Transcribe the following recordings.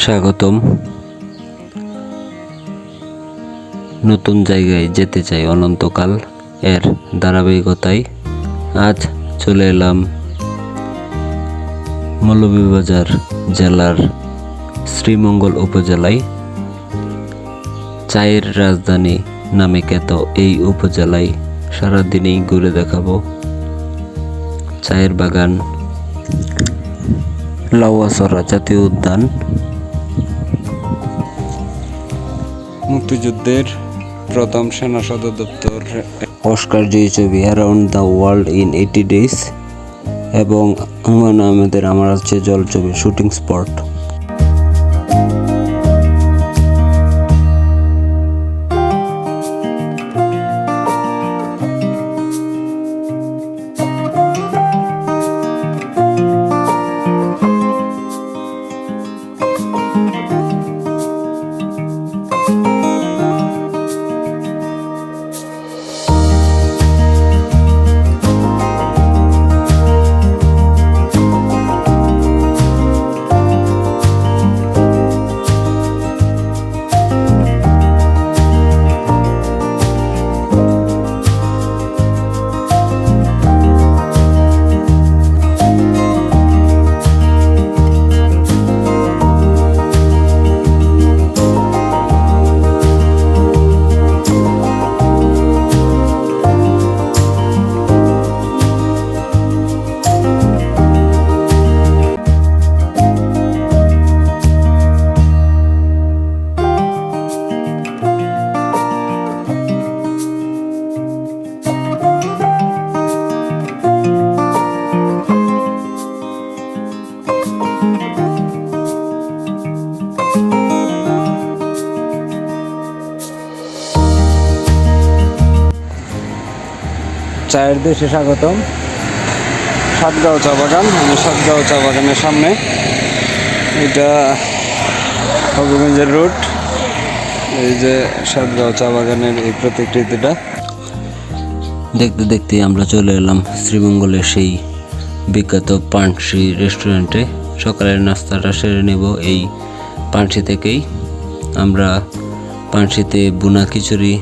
স্বাগতম। নতুন জায়গায় যেতে চাই অনন্তকাল এর ধারাবাহিকতায় আজ চলে এলাম মৌলভীবাজার জেলার শ্রীমঙ্গল উপজেলায়। চায়ের রাজধানী নামে খ্যাত এই উপজেলায় সারাদিনই ঘুরে দেখাবো চায়ের বাগান, লাউয়াছড়া জাতীয় উদ্যান, মুক্তিযুদ্ধের প্রথম সেনা সদর দপ্তর, অস্কারজয়ী ছবি around the world in 80 days এবং হুমায়ুন আহমেদের আমার আছে জল ছবির শুটিং স্পট। চায়ের দেশে স্বাগতম। সাতগাঁও চা বাগান, আমি সাতগাঁও চা বাগানের সামনে। এটা হবিগঞ্জের রুট। এই যে সাতগাঁও চা বাগানের এই প্রতিকৃতিটা দেখতে দেখতে আমরা চলে এলাম শ্রীমঙ্গলের সেই বিখ্যাত পানসি রেস্টুরেন্টে। সকালের নাস্তাটা সেরে নেব এই পানসি থেকেই। আমরা পানসিতে বুনা খিচুড়ি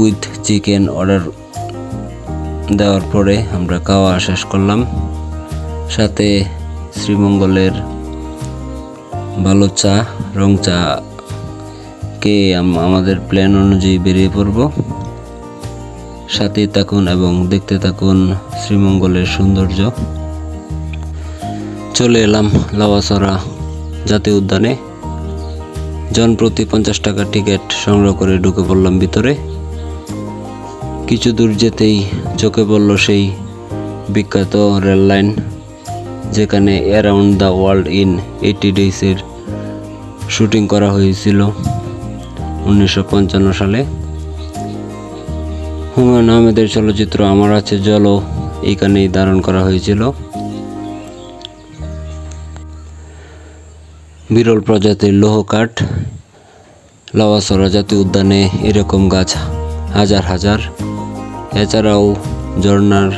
উইথ চিকেন অর্ডার দেওয়ার পরে আমরা খাওয়া শেষ করলাম। সাথে শ্রীমঙ্গলের ভালো চা, রং চা কে আমাদের প্ল্যান অনুযায়ী বেরিয়ে পড়ব। সাথেই থাকুন এবং দেখতে থাকুন শ্রীমঙ্গলের সৌন্দর্য। চলে এলাম লাউয়াছড়া জাতীয় উদ্যানে। জনপ্রতি 50 টাকা টিকিট সংগ্রহ করে ঢুকে পড়লাম ভিতরে। কিছু দূর যেতেই চোখে পড়ল সেই বিখ্যাত রেল লাইন, যেখানে অ্যারাউন্ড দ্য ওয়ার্ল্ড ইন 80 ডেজের শুটিং করা হয়েছিল 1955 সালে। হুমায়ুন আহমেদের চলচ্চিত্র আমার আছে জলও এইখানেই ধারণ করা হয়েছিল। বিরল প্রজাতির লৌহ কাঠ। লাউয়াছড়া জাতীয় উদ্যানে এরকম গাছ হাজার হাজার। এছাড়াও ঝর্ণার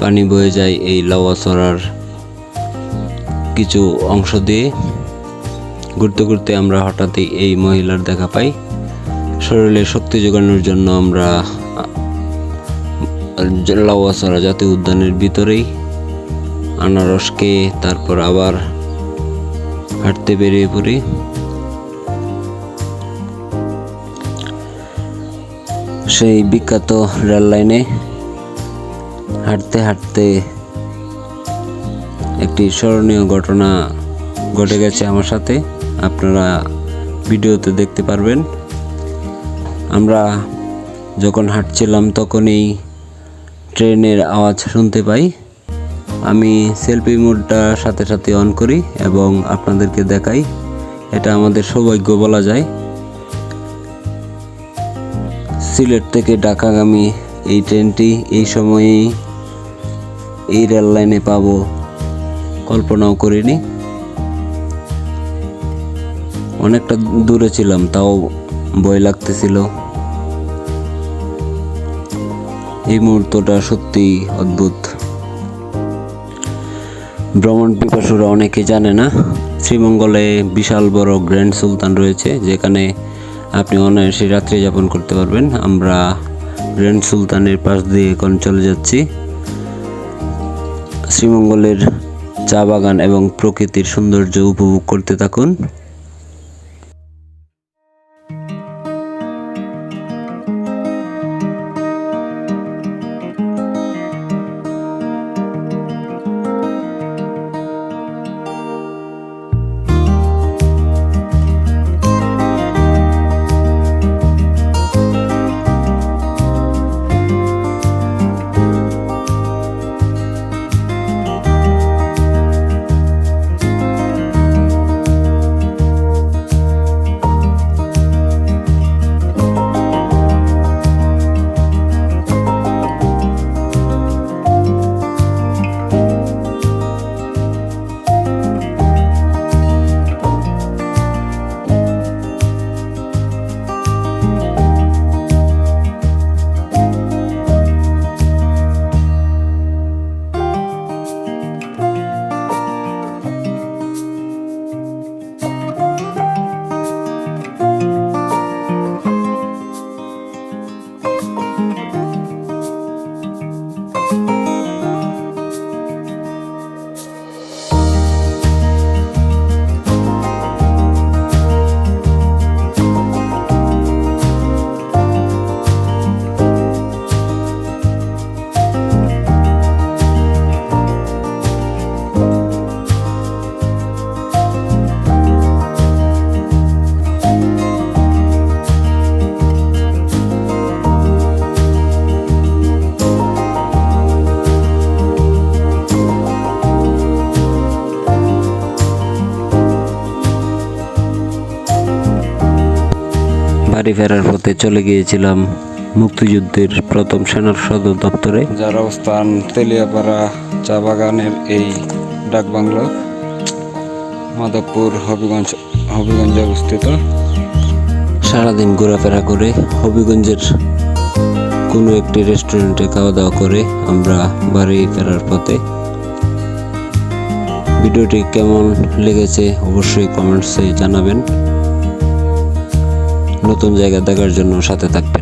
পানি বয়ে যায় এই লাউয়াছড়ার কিছু অংশ দিয়ে। ঘুরতে ঘুরতে আমরা হঠাৎই এই মহিলার দেখা পাই। শরীরে শক্তি যোগানোর জন্য আমরা লাউয়াছড়া জাতীয় উদ্যানের ভিতরেই আনারস খেয়ে তারপর আবার হাঁটতে বেরিয়ে পড়ি। সেই বিখ্যাত রেল লাইনে হাঁটতে হাঁটতে একটি স্মরণীয় ঘটনা ঘটে গেছে আমার সাথে, আপনারা ভিডিওতে দেখতে পারবেন। আমরা যখন হাঁটছিলাম তখনই ট্রেনের আওয়াজ শুনতে পাই। আমি সেলফি মোডটা সাথে সাথে অন করি এবং আপনাদেরকে দেখাই। এটা আমাদের সৌভাগ্য বলা যায়। সিলেট থেকে ঢাকাগামী এই ট্রেনটি এই সময়েই এই রেল লাইনে পাবো কল্পনাও করিনি। অনেকটা দূরে ছিলাম, তাও ভয় লাগতেছিল। এই মুহূর্তটা সত্যি অদ্ভুত। ভ্রমণ পিপাসুরা অনেকে জানে না, শ্রীমঙ্গলে বিশাল বড় গ্র্যান্ড সুলতান রয়েছে, যেখানে আপনি অনায়াসে রাত্রি যাপন করতে পারবেন। আমরা গ্র্যান্ড সুলতানের পাশ দিয়ে এখন চলে যাচ্ছি। শ্রীমঙ্গলের চা বাগান এবং প্রকৃতির সৌন্দর্য উপভোগ করতে থাকুন। বাড়ি ফেরার পথে চলে গিয়েছিলাম মুক্তিযুদ্ধের প্রথম সেনার সদর দপ্তরে, যার অবস্থান তেলিয়াপাড়া চা বাগানের এই ডাকবাংলো, মাধবপুর হবিগঞ্জে অবস্থিত। সারাদিন ঘোরাফেরা করে হবিগঞ্জের কোনো একটি রেস্টুরেন্টে খাওয়া দাওয়া করে আমরা বাড়ি ফেরার পথে। ভিডিওটি কেমন লেগেছে অবশ্যই কমেন্টসে জানাবেন। নতুন জায়গা দেখার জন্য সাথে থাকবেন।